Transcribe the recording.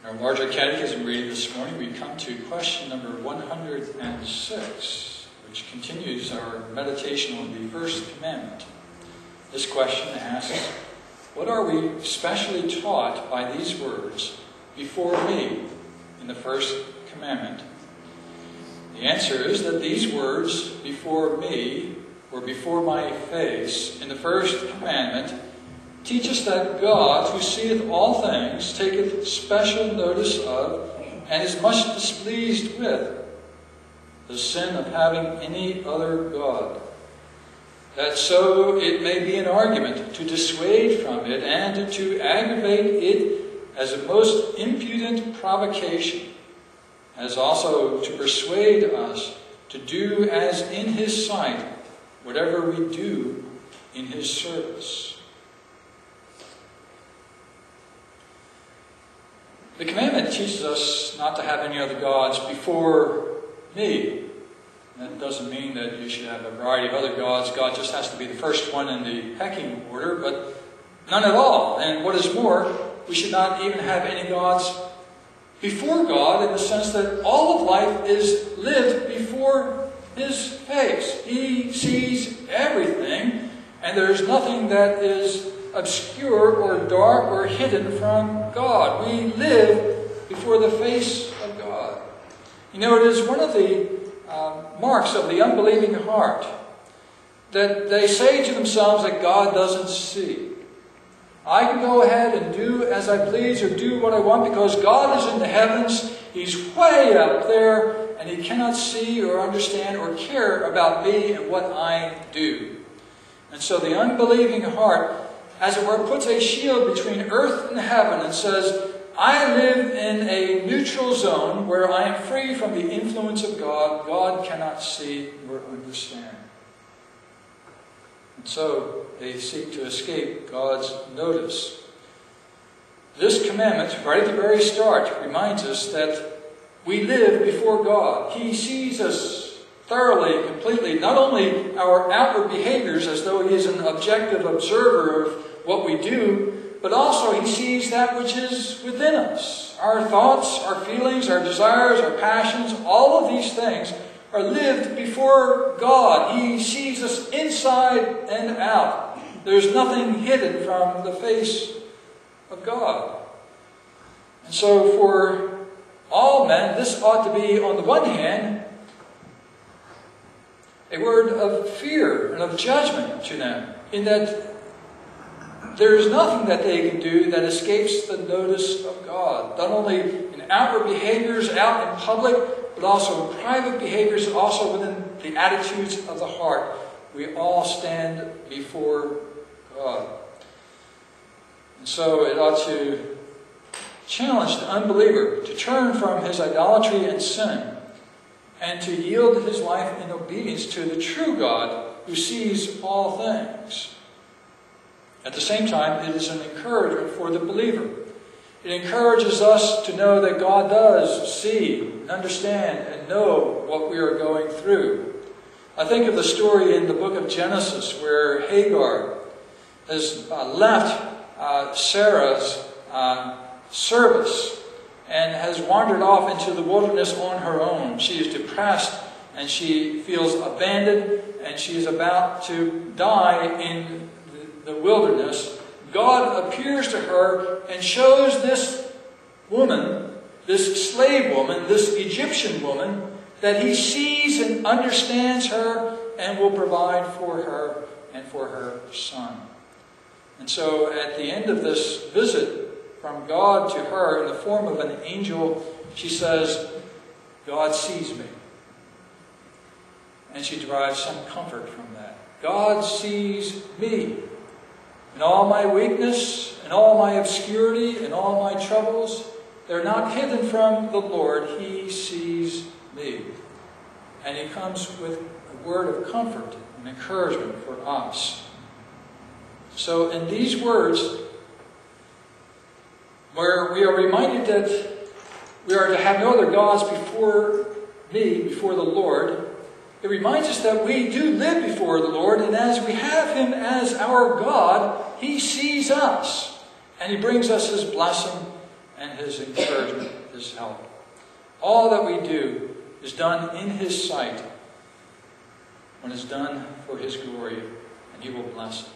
In our larger Catechism reading this morning, we come to question number 106, which continues our meditation on the first commandment. This question asks, what are we specially taught by these words, "before me," in the first commandment? The answer is that these words, "before me," or "before my face," in the first commandment, teach us that God, who seeth all things, taketh special notice of, and is much displeased with, the sin of having any other God. That so it may be an argument to dissuade from it, and to aggravate it as a most impudent provocation, as also to persuade us to do as in His sight, whatever we do in His service. The commandment teaches us not to have any other gods before me. That doesn't mean that you should have a variety of other gods. God just has to be the first one in the pecking order, but none at all. And what is more, we should not even have any gods before God, in the sense that all of life is lived before His face. He sees everything, and there's nothing that is obscure or dark or hidden from God. We live before the face of God. You know, it is one of the marks of the unbelieving heart that they say to themselves that God doesn't see. I can go ahead and do as I please or do what I want because God is in the heavens. He's way up there and He cannot see or understand or care about me and what I do. And so the unbelieving heart, as it were, puts a shield between earth and heaven and says, I live in a neutral zone where I am free from the influence of God. God cannot see or understand. And so they seek to escape God's notice. This commandment, right at the very start, reminds us that we live before God. He sees us thoroughly, completely, not only our outward behaviors as though He is an objective observer of what we do, but also He sees that which is within us. Our thoughts, our feelings, our desires, our passions, all of these things are lived before God. He sees us inside and out. There's nothing hidden from the face of God. And so for all men, this ought to be, on the one hand, a word of fear and of judgment to them, in that there is nothing that they can do that escapes the notice of God. Not only in outward behaviors out in public, but also in private behaviors, also within the attitudes of the heart. We all stand before God. And so it ought to challenge the unbeliever to turn from his idolatry and sin and to yield his life in obedience to the true God who sees all things. At the same time, it is an encouragement for the believer. It encourages us to know that God does see and understand and know what we are going through. I think of the story in the book of Genesis where Hagar has left Sarah's service and has wandered off into the wilderness on her own. She is depressed and she feels abandoned and she is about to die in the wilderness. God appears to her and shows this woman, this slave woman, this Egyptian woman, that He sees and understands her and will provide for her and for her son. And so at the end of this visit from God to her in the form of an angel, she says, God sees me. And she derives some comfort from that. God sees me. In all my weakness, in all my obscurity, in all my troubles, they're not hidden from the Lord. He sees me. And He comes with a word of comfort and encouragement for us. So in these words, where we are reminded that we are to have no other gods before me, before the Lord, it reminds us that we do live before the Lord, and as we have Him as our God, He sees us, and He brings us His blessing and His encouragement, His help. All that we do is done in His sight when it's done for His glory, and He will bless it.